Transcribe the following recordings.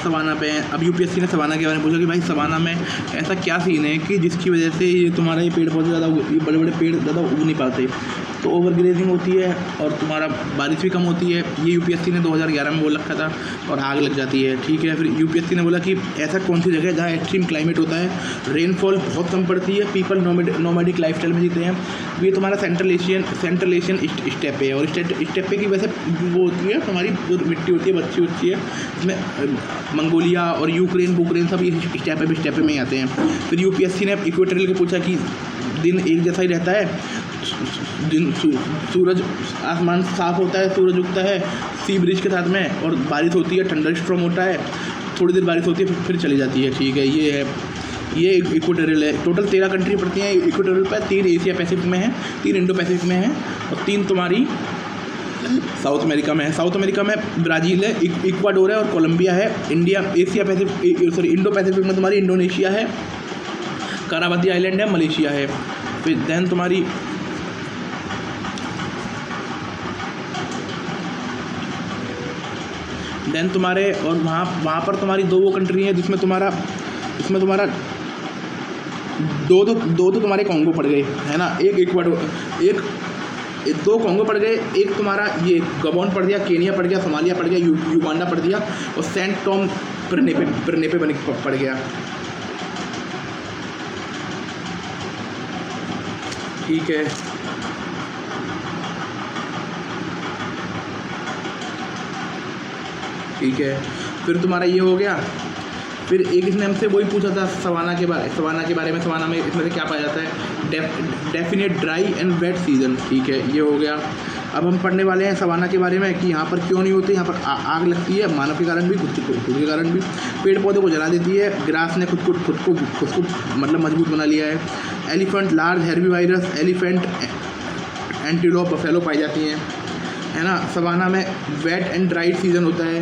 Savanna पे हैं। अब यूपीएससी ने सवाना के बारे में पूछा कि भाई सवाना में ऐसा क्या सीन है कि जिसकी वजह से ये तुम्हारा ये पेड़ पौधे ज़्यादा ये बड़े बड़े पेड़ ज़्यादा उग नहीं पाते। तो ओवर ग्रेजिंग होती है और तुम्हारा बारिश भी कम होती है। ये यूपीएससी ने 2011 में बोल रखा था और आग लग जाती है। ठीक है, फिर यूपीएससी ने बोला कि ऐसा कौन सी जगह है जहाँ एक्सट्रीम क्लाइमेट होता है, रेनफॉल बहुत कम पड़ती है, पीपल नोमैडिक लाइफस्टाइल में जीते हैं। ये तुम्हारा सेंट्रल एशियन स्टेप है और स्टेप की वजह से वो होती है तुम्हारी जो मिट्टी होती है बच्ची होती है, इसमें मंगोलिया और यूक्रेन सब ये स्टेप में ही आते हैं। फिर यूपीएससी ने इक्वेटोरियल को पूछा कि दिन एक जैसा ही रहता है, दिन सूरज आसमान साफ होता है, सूरज उगता है सी ब्रिज के साथ में और बारिश होती है, थंडर स्टॉर्म होता है, थोड़ी देर बारिश होती है फिर चली जाती है। ठीक है, ये इक्वेटोरियल है। टोटल 13 कंट्री पड़ती हैं इक्वेटोरियल पर, 3 एशिया पैसिफिक में है, 3 इंडो पैसिफिक में है और 3 तुम्हारी साउथ अमेरिका में है। साउथ अमेरिका में ब्राज़ील है, इक्वाडोर है और कोलंबिया है। इंडिया इंडो पैसिफिक में तुम्हारी इंडोनेशिया है, करावती आइलैंड है, मलेशिया है। फिर दैन तुम्हारी तुम्हारे और वहाँ पर तुम्हारी 2 वो कंट्री हैं जिसमें तुम्हारा दो तुम्हारे कॉन्गो पड़ गए है ना, एक इक्वाडोर, एक 2 कॉन्गो पड़ गए, एक तुम्हारा ये गबोन पड़ गया, केनिया पड़ गया, सोमालिया पड़ गया, युगांडा पड़ गया और सेंट टॉम प्रिन्सिपे पड़ गया। ठीक है, ठीक है, फिर तुम्हारा ये हो गया। फिर एक इसने हमसे वही पूछा था सवाना के बारे में। सवाना में इसमें से क्या पाया जाता है, definite dry and wet season. ठीक है, ये हो गया। अब हम पढ़ने वाले हैं सवाना के बारे में कि यहाँ पर क्यों नहीं होती, यहाँ पर आग लगती है, मानव के कारण भी, खुद के कारण भी, पेड़ पौधे को जला देती है, ग्रास ने खुद को मतलब मजबूत बना लिया है। Elephant, large herbivores, elephant, antelope, buffalo पाई जाती हैं, है ना। सवाना में वेट एंड ड्राई सीजन होता है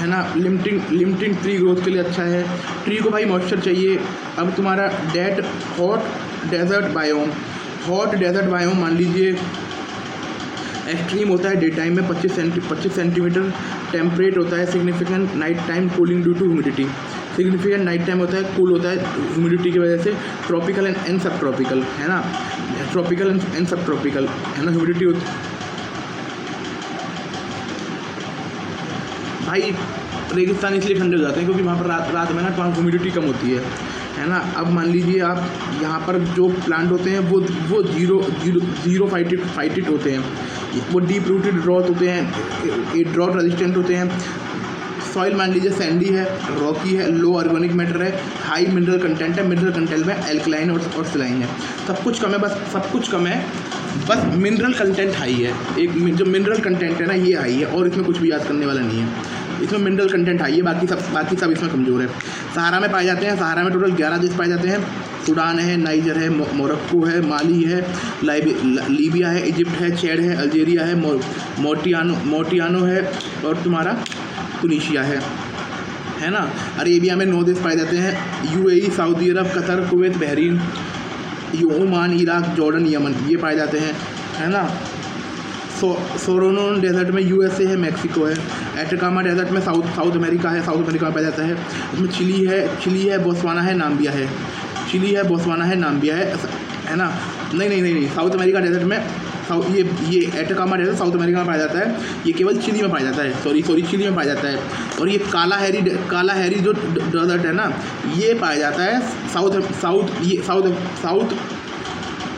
ना। लिमिटिंग ट्री ग्रोथ के लिए अच्छा है, ट्री को भाई मॉइस्चर चाहिए। अब तुम्हारा हॉट डेजर्ट बायोम मान लीजिए एक्सट्रीम होता है, डे टाइम में 25 सेंटीमीटर, टेम्परेट होता है, significant night time cooling due to humidity, significant night time होता है, कूल होता है ह्यूमिडिटी की वजह से। ट्रॉपिकल एंड सब ट्रॉपिकल है ना, ट्रॉपिकल एंड सब ट्रॉपिकल है ना, ह्यूमिडिटी होती भाई। रेगिस्तान इसलिए ठंडे हो जाते हैं क्योंकि वहाँ पर रात में ना वहाँ ह्यूमिडिटी कम होती है ना। अब मान लीजिए आप यहाँ पर जो प्लांट होते हैं वो जीरो फाइटिट होते हैं, वो डीप रूटेड ड्रॉट होते हैं, ड्रॉट रेजिस्टेंट होते हैं। सॉइल मान लीजिए सैंडी है, रॉकी है, लो ऑर्गेनिक मैटर है, हाई मिनरल कंटेंट है, मिनरल कंटेंट में एल्कलाइन और सलाइन है। सब कुछ कम है, बस मिनरल कंटेंट हाई है। एक जो मिनरल कंटेंट है ना ये हाई है और इसमें कुछ भी याद करने वाला नहीं है, इसमें मिनरल कंटेंट हाई है, बाकी सब इसमें कमज़ोर है। सहारा में पाए जाते हैं, सहारा में टोटल 11 देश पाए जाते हैं। सूडान है, नाइजर है, मोरक्को है, माली है, लीबिया है, इजिप्ट है, चैड है, अल्जीरिया है, मोटियानो है और तुम्हारा तुनीशिया है ना। अरेबिया में 9 देश पाए जाते हैं, UAE, Saudi Arab, Qatar, Kuwait, Bahrain, Oman, Iraq, Jordan, Yemen ये पाए जाते हैं, है ना। सोरोनोन डेजर्ट में यूएसए है, मैक्सिको है। एटकामा डेजर्ट में साउथ अमेरिका में पाया जाता है। इसमें चिली है, बोत्सवाना है, नाम्बिया है ना। नहीं, साउथ अमेरिका डेजर्ट में ये एटकामा डेजर्ट साउथ अमेरिका में पाया जाता है, ये केवल चिली में पाया जाता है, सॉरी चिली में पाया जाता है। और ये काला हैरी जो डेजर्ट है ना ये पाया जाता है साउथ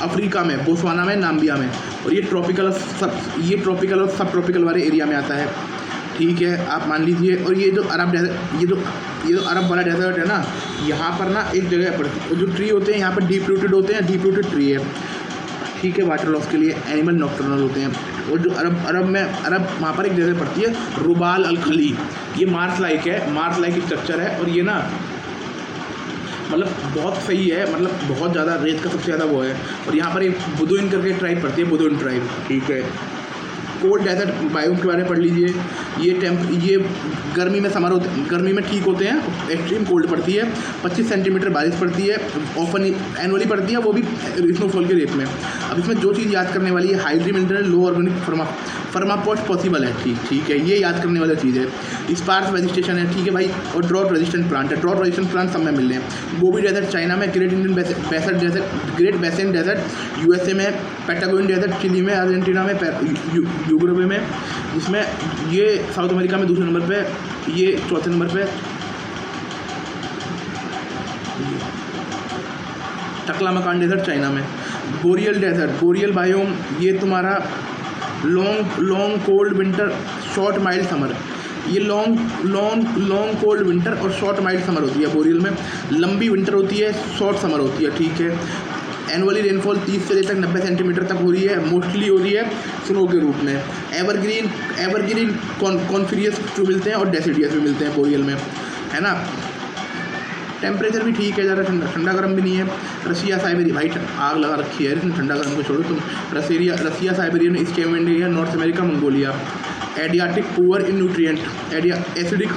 अफ्रीका में, बोत्सवाना में, नाम्बिया में। और ये ट्रॉपिकल और सब ट्रॉपिकल वाले एरिया में आता है। ठीक है, आप मान लीजिए। और ये जो अरब डेजर्ट, ये जो अरब वाला डेजर्ट है ना, यहाँ पर ना एक जगह पर जो ट्री होते हैं यहाँ पर डीप रूटेड होते हैं, डीप रूटेड ट्री है। ठीक है, वाटर लॉस के लिए एनिमल नॉक्टर्नल होते हैं। और जो अरब वहाँ पर एक जगह पड़ती है रुबाल अल खली, ये मार्स लाइक स्ट्रक्चर है। और ये ना मतलब बहुत सही है, मतलब बहुत ज़्यादा रेत का सबसे ज़्यादा वो है। और यहाँ पर एक बुदुइन करके ट्राइब पड़ती है, बुदुइन ट्राइब। ठीक है, कोल्ड डेजर्ट बायोम के बारे में पढ़ लीजिए। ये गर्मी में ठीक होते हैं, एक्सट्रीम कोल्ड पड़ती है, 25 सेंटीमीटर बारिश पड़ती है, ऑफन एनुअली पड़ती है, वो भी स्नोफॉल के रेट में। अब अब इसमें जो चीज़ याद करने वाली है, हाइड्री मिनरल लो ऑर्गेनिक फर्मापोस्ट पॉसिबल है, ठीक है, ये याद करने वाली चीज़ है। स्पार्स वेजिटेशन है, ठीक है भाई, और ड्रॉट रेजिस्टेंट प्लांट है। ड्रॉट रेजिस्टेंट प्लांट सब में मिल रहे हैं। गोबी डेजर्ट चाइना में, great Indian great basin desert USA में, पैटागोनियन डेजर्ट चिली में, अर्जेंटीना में, यूरोप में, जिसमें ये साउथ अमेरिका में दूसरे नंबर पे, ये चौथे नंबर पे टकलामकान डेजर्ट चाइना में। बोरियल डेजर्ट, बोरियल बायोम, ये तुम्हारा long cold winter short mild summer, ये लॉन्ग कोल्ड विंटर और शॉर्ट माइल्ड समर होती है बोरियल में। लंबी विंटर होती है, शॉर्ट समर होती है, ठीक है। एनुअली रेनफॉल 30 से लेकर 90 सेंटीमीटर तक हो रही है, मोस्टली हो रही है स्नो के रूप में। एवरग्रीन कॉन्फ्रियस जो मिलते हैं और डेसिडियस भी मिलते हैं बोरियल में, है ना। टेम्परेचर भी ठीक है, ज़्यादा ठंडा गर्म भी नहीं है। रसिया साइबेरिया, भाई आग लगा रखी है इसमें, ठंडा गर्म को छोड़ो तुम। Russia Siberian, Scandinavia, North America, Mongolia. एडियाटिक पुअर इन न्यूट्रिएंट, एसिडिक,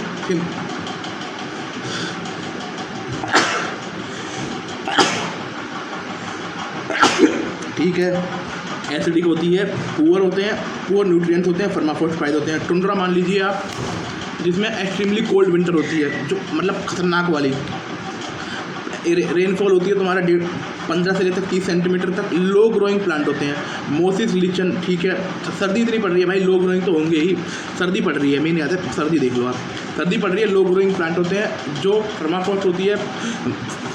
ठीक है, एसिडिक होती है, पुअर होते हैं, पुअर न्यूट्रिएंट्स होते हैं, फर्माफोस्फाइड होते हैं। टुंड्रा मान लीजिए आप, जिसमें एक्सट्रीमली कोल्ड विंटर होती है, जो मतलब खतरनाक वाली। रेनफॉल होती है तुम्हारा 15 से लेकर 30 सेंटीमीटर तक। लो ग्रोइंग प्लांट होते हैं, मोसिस लीचन, ठीक है। सर्दी इतनी पड़ रही है भाई, लो ग्रोइंग तो होंगे ही, सर्दी पड़ रही है, मेन याद है, सर्दी देख लो आप, सर्दी पड़ रही है। लो ग्रोइंग प्लांट होते हैं, जो फर्माफोस्ट होती है,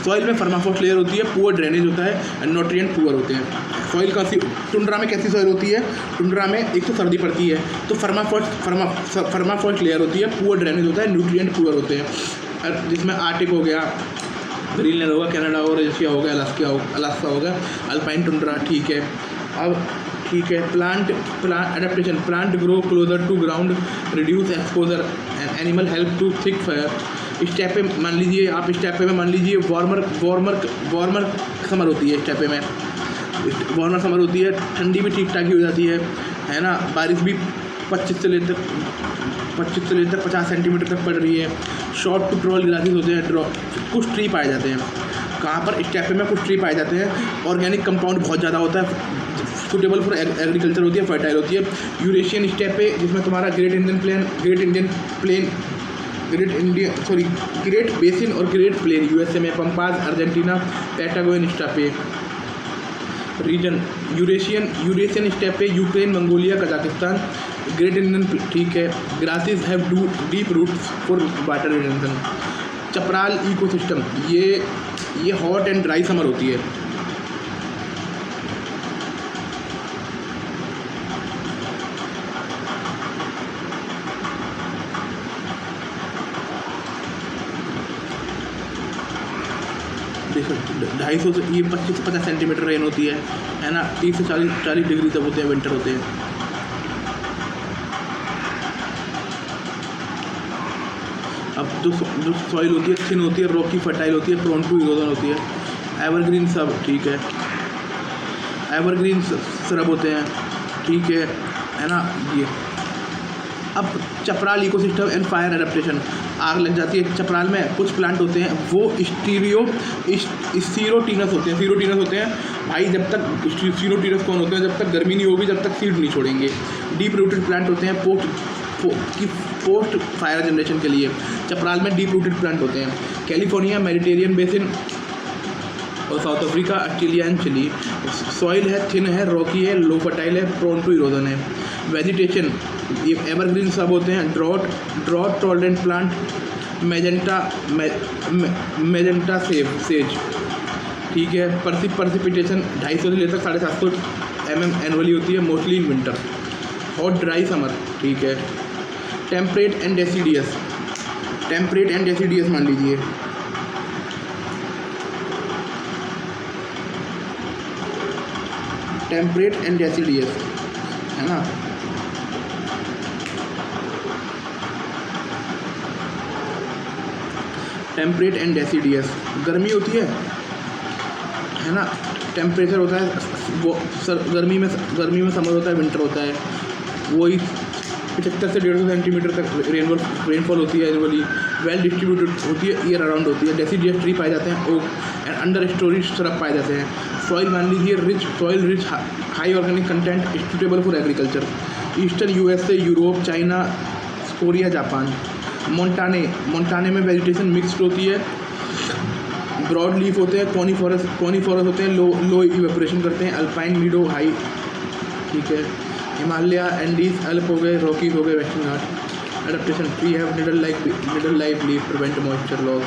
सॉइल में फर्माफोस्ट लेयर होती है, पुअर ड्रेनेज होता है, न्यूट्रिएंट पुअर होते हैं। सॉइल का टुंड्रा में कैसी सॉइल होती है, टुंड्रा में एक तो सर्दी पड़ती है तो फर्माफोस्ट लेयर होती है, पुअर ड्रेनेज होता है, न्यूट्रिएंट पुअर होते हैं। जिसमें आर्टिक हो गया, ग्रीनलैंड होगा, कनाडा और रशिया हो गया, अलास्का हो गया, अल्पाइन टुंड्रा, ठीक है। अब ठीक है, plant adaptation, plant grow closer to ground, reduce exposure, animal help to thick fire. Steppe मान लीजिए आप, स्टेपे में मान लीजिए वार्मर समर होती है, स्टेपे में वार्मर समर होती है, ठंडी भी ठीक ठाक ही हो जाती है ना। बारिश भी 25 से लेकर 50 सेंटीमीटर तक पड़ रही है। शॉर्ट टू ट्रॉल ग्रासेस होते हैं, कुछ ट्री पाए जाते हैं। कहाँ पर, स्टेपे में कुछ ट्री पाए जाते हैं। ऑर्गेनिक कंपाउंड बहुत ज़्यादा होता है, सूटेबल फॉर एग्रीकल्चर होती है, फर्टाइल होती है। यूरेशियन स्टेपे, जिसमें तुम्हारा ग्रेट बेसिन और ग्रेट प्लेन, यूएसए में, Pampas, Argentina, Patagonian steppe region. Eurasian steppe, Ukraine, Mongolia, Kazakhstan. Great Indian, ठीक है। Grasses have deep roots for water retention. Chaparral ecosystem, ये हॉट एंड ड्राई समर होती है। देखो 250 से ये 25 से 50 सेंटीमीटर रेन होती है ना। 30 से 40 डिग्री तक होते हैं, विंटर होते हैं। अब जो सॉइल होती है, थिन होती है, रॉकी, फर्टाइल होती है, प्रोन टू इरोजन होती है। एवरग्रीन सब, ठीक है, एवरग्रीन सरब होते हैं, ठीक है ना। ये अब चपराल इकोसिस्टम एंड फायर एडेप्टेशन, आग लग जाती है चपराल में, कुछ प्लांट होते हैं वो सीरोटीनस होते हैं भाई। जब तक सीरोटीनस कौन होते हैं, जब तक गर्मी नहीं होगी, जब तक सीड नहीं छोड़ेंगे। डीप रूटेड प्लांट होते हैं पोस्ट फायर जनरेशन के लिए। चपराल में डीप रूटेड प्लांट होते हैं। कैलिफोर्निया, मेडिटेरियन बेसिन और South Africa, Australia and Chile. Soil है, थिन है, रॉकी है, लो फर्टाइल है, प्रोन टू इरोजन है। वेजिटेशन, ये एवरग्रीन सब होते हैं। Drought tolerant plant, magenta sage, ठीक है। पर्सिपिटेशन 250 से लेकर 750 mm एनुअली होती है, mostly in winter. Hot dry summer, ठीक है। टेम्परेट एंड डेसिडियस मान लीजिए। टेम्परेट एंड डेसिडियस, है ना। टेम्परेट एंड डेसिडियस, गर्मी होती है ना। टेम्परेचर होता है वो गर्मी में समर होता है, विंटर होता है। वही 75 से 150 सेंटीमीटर तक रेनफॉल होती है एनुअली। वेल डिस्ट्रीब्यूटेड होती है, ईयर अराउंड होती है। डेसिडियस ट्री पाए जाते हैं, oak and understory shrub पाए जाते हैं। सॉइल मान लीजिए rich high organic content, suitable for agriculture. Eastern USA, Europe, China, Korea, Japan. Montane में वेजिटेशन मिक्सड होती है, ब्रॉड लीफ होते हैं, कॉनीफोरस होते हैं, लो इवेपोरेशन करते हैं। अल्पाइन, मीडो, हाई, ठीक है। हिमालय, एंडीज, अल्प हो गए, रॉकीज हो गए, western Ghat. Adaptation, tree have needle like leaf, prevent moisture loss,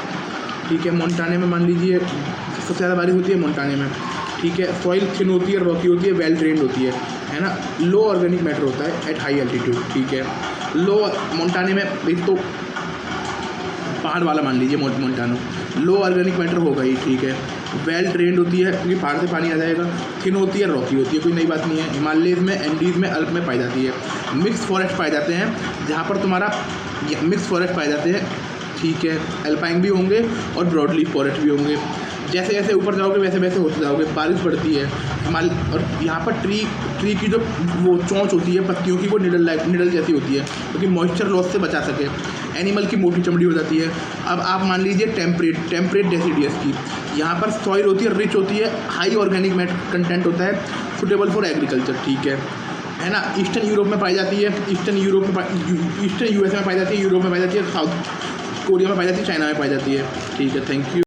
ठीक है। मोंटाने में मान लीजिए सबसे ज़्यादा बारिश होती है मोंटाने में, ठीक है। सॉइल थिन होती है, रॉकी होती है, वेल ड्रेन्ड होती है ना। लो ऑर्गेनिक मैटर होता है एट हाई एल्टीट्यूड, ठीक है। लो मोंटाने में एक तो पहाड़ वाला मान लीजिए मोंटानो, लो ऑर्गेनिक मैटर होगा ही, ठीक है। वेल ड्रेन्ड होती है क्योंकि पहाड़ से पानी आ जाएगा, थिन होती है, रॉकी होती है, कोई नई बात नहीं है। हिमालयज़ में, एंडीज़ में, अल्प में पाई जाती है। मिक्स फॉरेस्ट पाए जाते हैं जहाँ पर तुम्हारा मिक्स फॉरेस्ट पाए जाते हैं, ठीक है। अल्पाइन भी होंगे और ब्रॉड लीफ फॉरेस्ट भी होंगे। जैसे जैसे ऊपर जाओगे वैसे वैसे होते जाओगे, बारिश बढ़ती है और यहाँ पर ट्री की जो वो चोंच होती है पत्तियों की, वो निडल जैसी होती है क्योंकि मॉइस्चर लॉस से बचा सके। एनिमल की मोटी चमड़ी हो जाती है। अब आप मान लीजिए टेम्परेट डेसिडियस की, यहाँ पर सॉइल होती है, रिच होती है, हाई ऑर्गेनिक कंटेंट होता है, सुटेबल फॉर एग्रीकल्चर, ठीक है ना। ईस्टर्न यूरोप में पाई जाती है, ईस्टर्न यूएस में पाई जाती है, यूरोप में पाई जाती है, साउथ कोरिया में पाई जाती है, चाइना में पाई जाती है, ठीक है। Thank you.